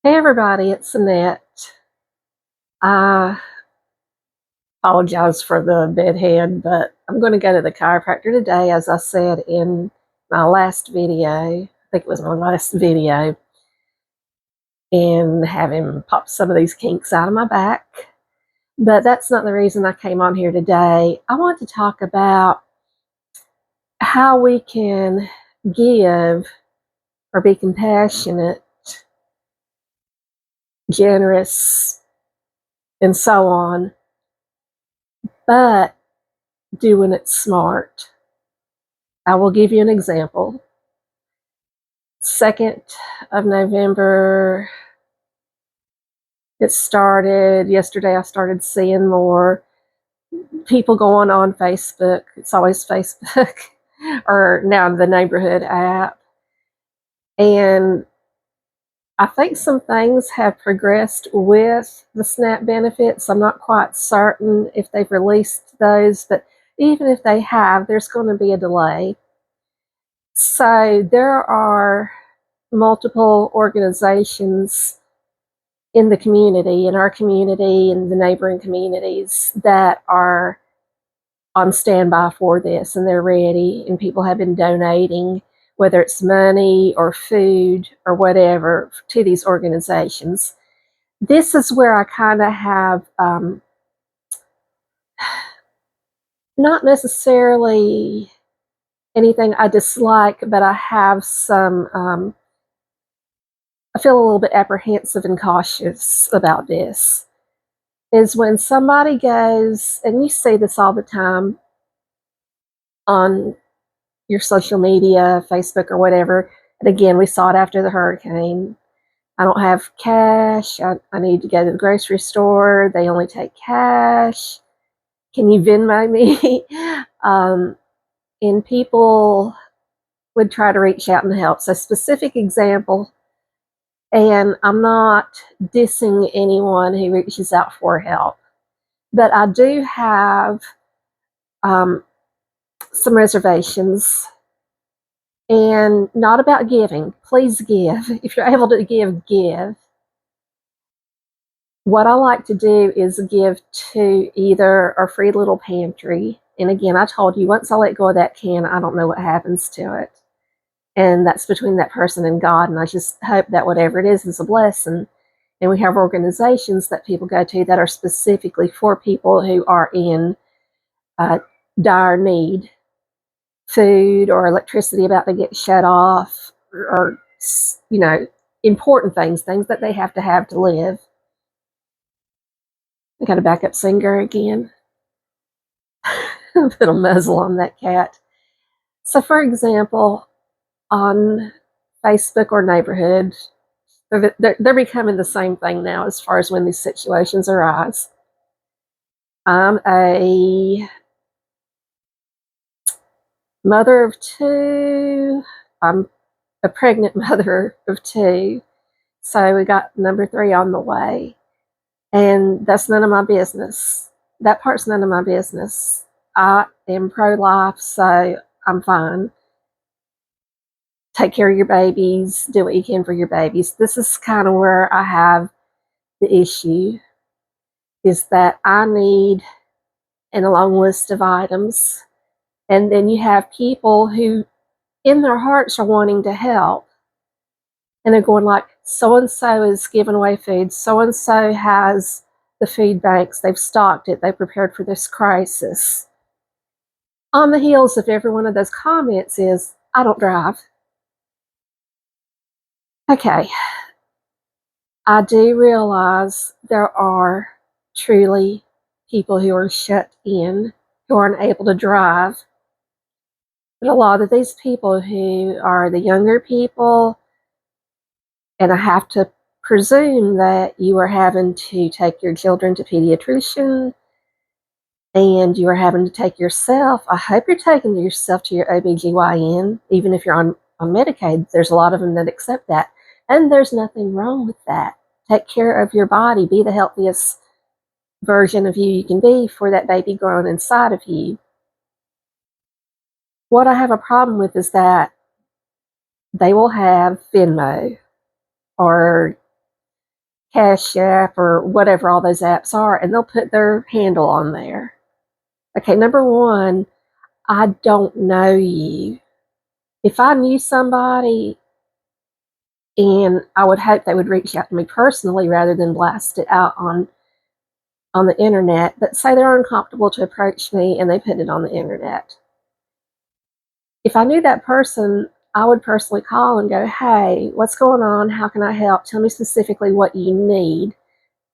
Hey everybody, it's Annette. I apologize for the bedhead, but I'm going to go to the chiropractor today, as I said in my last video. I think it was my last video, and have him pop some of these kinks out of my back. But that's not the reason I came on here today. I want to talk about how we can give or be compassionate, generous, and so on, but doing it smart. I will give you an example. 2nd of November, it started. Yesterday, I started seeing more people going on Facebook. It's always Facebook or now the neighborhood app. And I think some things have progressed with the SNAP benefits. I'm not quite certain if they've released those, but even if they have, there's going to be a delay. So there are multiple organizations in the community, in our community, and the neighboring communities that are on standby for this, and they're ready, and people have been donating, whether it's money or food or whatever, to these organizations. This is where I kind of have not necessarily anything I dislike, but I have some I feel a little bit apprehensive and cautious about this, is when somebody goes, and you see this all the time on your social media, Facebook or whatever, and again, we saw it after the hurricane. I don't have cash. I need to go to the grocery store. They only take cash. Can you Venmo me? And people would try to reach out and help. So, specific example, and I'm not dissing anyone who reaches out for help, but I do have um, some reservations, and not about giving. Please give. If you're able to give, give. What I like to do is give to either our free little pantry. And again, I told you, once I let go of that can, I don't know what happens to it. And that's between that person and God. And I just hope that whatever it is a blessing. And we have organizations that people go to that are specifically for people who are in dire need. Food or electricity about to get shut off, or important things that they have to live. I got a backup singer again. Put a muzzle on that cat. So, for example, on Facebook or neighborhood, they're becoming the same thing now as far as when these situations arise. I'm a mother of two. I'm a pregnant mother of two. So we got number 3 on the way. And that's none of my business. That part's none of my business. I am pro-life, so I'm fine. Take care of your babies. Do what you can for your babies. This is kind of where I have the issue, is that I need a long list of items. And then you have people who, in their hearts, are wanting to help. And they're going like, so-and-so is giving away food. So-and-so has the food banks. They've stocked it. They prepared for this crisis. On the heels of every one of those comments is, I don't drive. Okay. I do realize there are truly people who are shut in, who aren't able to drive. But a lot of these people who are the younger people, and I have to presume that you are having to take your children to pediatrician, and you are having to take yourself. I hope you're taking yourself to your OBGYN, even if you're on Medicaid. There's a lot of them that accept that. And there's nothing wrong with that. Take care of your body. Be the healthiest version of you can be for that baby growing inside of you. What I have a problem with is that they will have Venmo or Cash App or whatever all those apps are, and they'll put their handle on there. Okay, number one, I don't know you. If I knew somebody, and I would hope they would reach out to me personally rather than blast it out on the internet, but say they're uncomfortable to approach me and they put it on the internet. If I knew that person, I would personally call and go, hey, what's going on? How can I help? Tell me specifically what you need.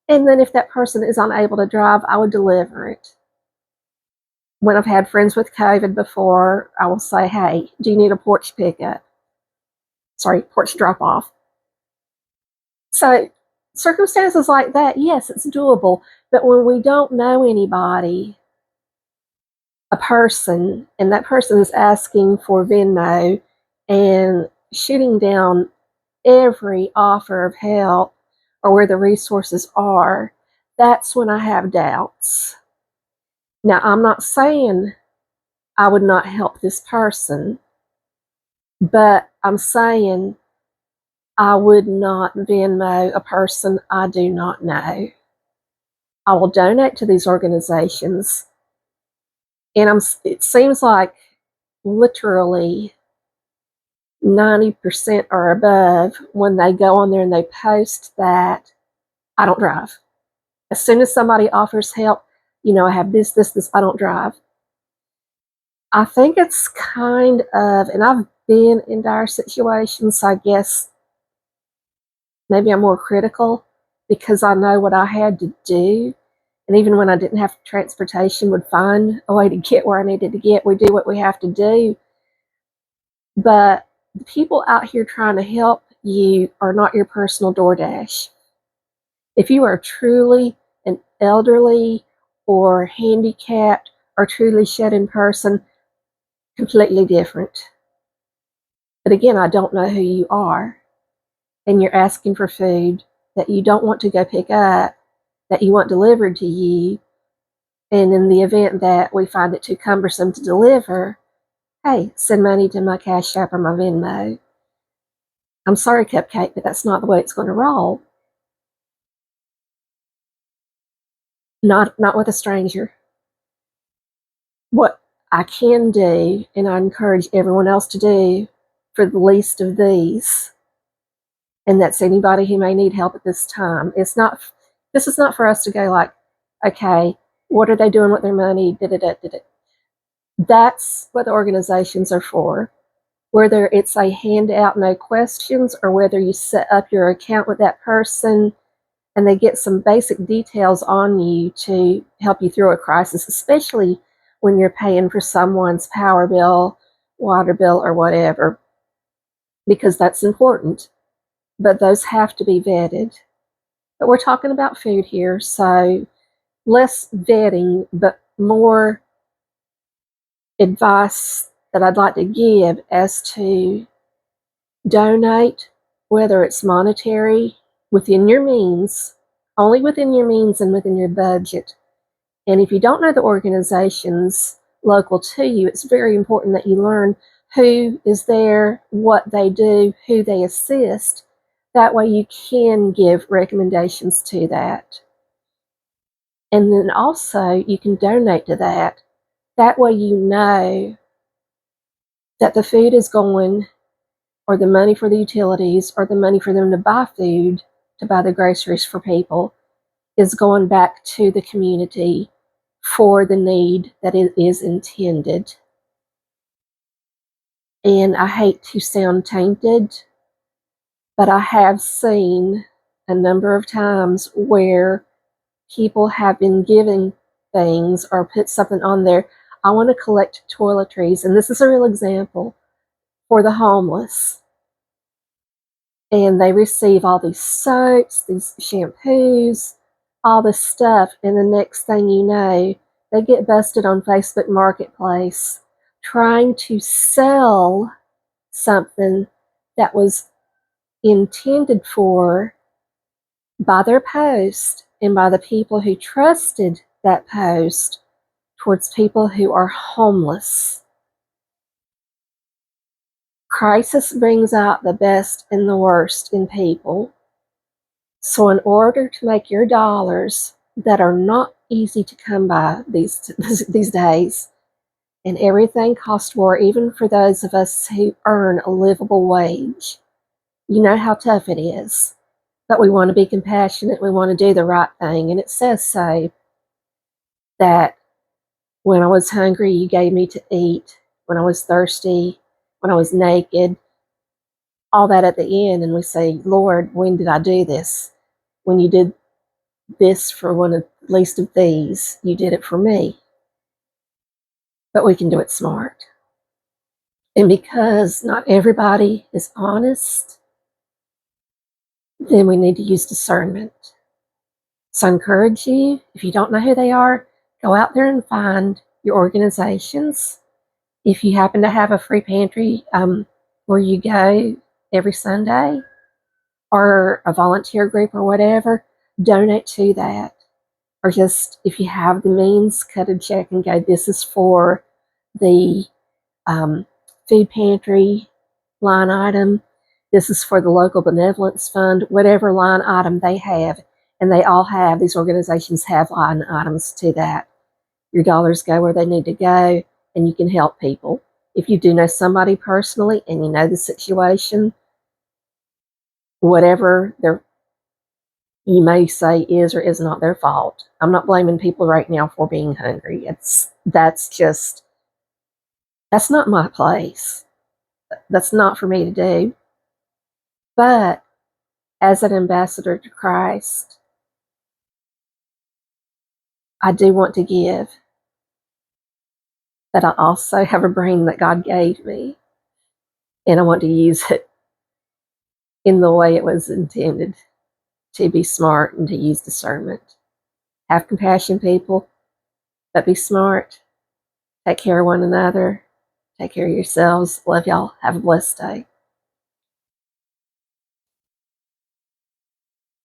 And then if that person is unable to drive, I would deliver it. When I've had friends with COVID before, I will say, hey, do you need a porch pickup? Sorry, porch drop off. So circumstances like that, yes, it's doable. But when we don't know anybody, a person, and that person is asking for Venmo and shooting down every offer of help or where the resources are, that's when I have doubts. Now, I'm not saying I would not help this person, but I'm saying I would not Venmo a person I do not know. I will donate to these organizations, and it seems like literally 90% or above when they go on there and they post that I don't drive. As soon as somebody offers help, I have this, I don't drive. I think it's kind of, and I've been in dire situations, so I guess maybe I'm more critical because I know what I had to do. And even when I didn't have transportation, would find a way to get where I needed to get. We do what we have to do. But the people out here trying to help you are not your personal DoorDash. If you are truly an elderly or handicapped or truly shed-in person, completely different. But again, I don't know who you are, and you're asking for food that you don't want to go pick up, that you want delivered to you, and in the event that we find it too cumbersome to deliver, hey, send money to my Cash App or my Venmo. I'm sorry, Cupcake, but that's not the way it's going to roll. Not with a stranger. What I can do, and I encourage everyone else to do for the least of these, and that's anybody who may need help at this time. This is not for us to go like, okay, what are they doing with their money? That's what the organizations are for. Whether it's a handout, no questions, or whether you set up your account with that person and they get some basic details on you to help you through a crisis, especially when you're paying for someone's power bill, water bill, or whatever, because that's important. But those have to be vetted. But we're talking about food here, so less vetting, but more advice that I'd like to give as to donate, whether it's monetary, within your means, only within your means and within your budget. And if you don't know the organizations local to you, it's very important that you learn who is there, what they do, who they assist. That way you can give recommendations to that. And then also you can donate to that. That way you know that the food is going, or the money for the utilities, or the money for them to buy food, to buy the groceries for people, is going back to the community for the need that it is intended. And I hate to sound tainted, but I have seen a number of times where people have been giving things or put something on there. I want to collect toiletries, and this is a real example, for the homeless. And they receive all these soaps, these shampoos, all this stuff, and the next thing you know, they get busted on Facebook Marketplace trying to sell something that was intended for by their post and by the people who trusted that post towards people who are homeless. Crisis brings out the best and the worst in people. So in order to make your dollars that are not easy to come by these days, and everything costs more, even for those of us who earn a livable wage, you know how tough it is. But we want to be compassionate. We want to do the right thing. And it says so that when I was hungry, you gave me to eat. When I was thirsty, when I was naked, all that at the end. And we say, Lord, when did I do this? When you did this for one of the least of these, you did it for me. But we can do it smart. And because not everybody is honest, then we need to use discernment. So I encourage you, if you don't know who they are, go out there and find your organizations. If you happen to have a free pantry where you go every Sunday, or a volunteer group or whatever, donate to that. Or just, if you have the means, cut a check and go, this is for the food pantry line item. This is for the local benevolence fund, whatever line item they have. And they all have, these organizations have line items to that. Your dollars go where they need to go, and you can help people. If you do know somebody personally and you know the situation, whatever you may say is or is not their fault. I'm not blaming people right now for being hungry. That's not my place. That's not for me to do. But as an ambassador to Christ, I do want to give, but I also have a brain that God gave me, and I want to use it in the way it was intended, to be smart and to use discernment. Have compassion, people, but be smart. Take care of one another. Take care of yourselves. Love y'all. Have a blessed day.